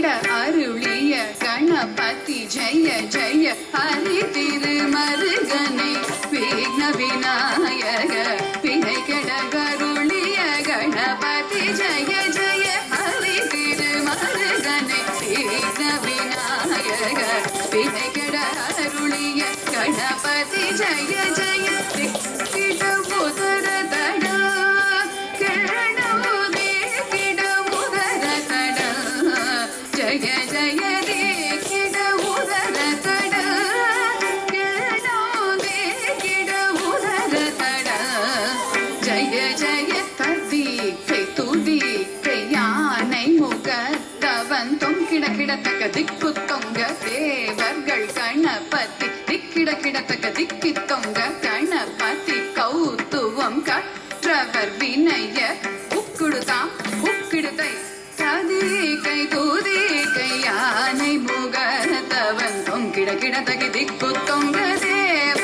கெட அருளிய கணபதி ஜெய ஜெய ஹரி திருமருகனை விக்ன விநாயக வினை கெட கருளிய கணபதி ஜெய ஜெய ஹரி திருமருகனை விக்ன விநாயக வினை கெட அருளிய கணபதி ஜெய ஜெய திட உதர தடா ஜய ஜய ரே கிட உதர தட கிட உதர தட ஜய ஜய ததிக்கை துதிக்கை யானை முகத்தவந்தொம் கிட கிடத்தக்க திக்கு தொங்க தேவர்கள் கணபதி திக்கிட கிடத்தக்க திக்கி தொங்க கணபதி கௌத்துவம் கற்றவர் வினய உக்குடுதாம் உக்கிடுதை கை தூதிக்கை யானை முகத்தவன் தொங்கிட கிடத்தகி திக்கு தொங்க தேவ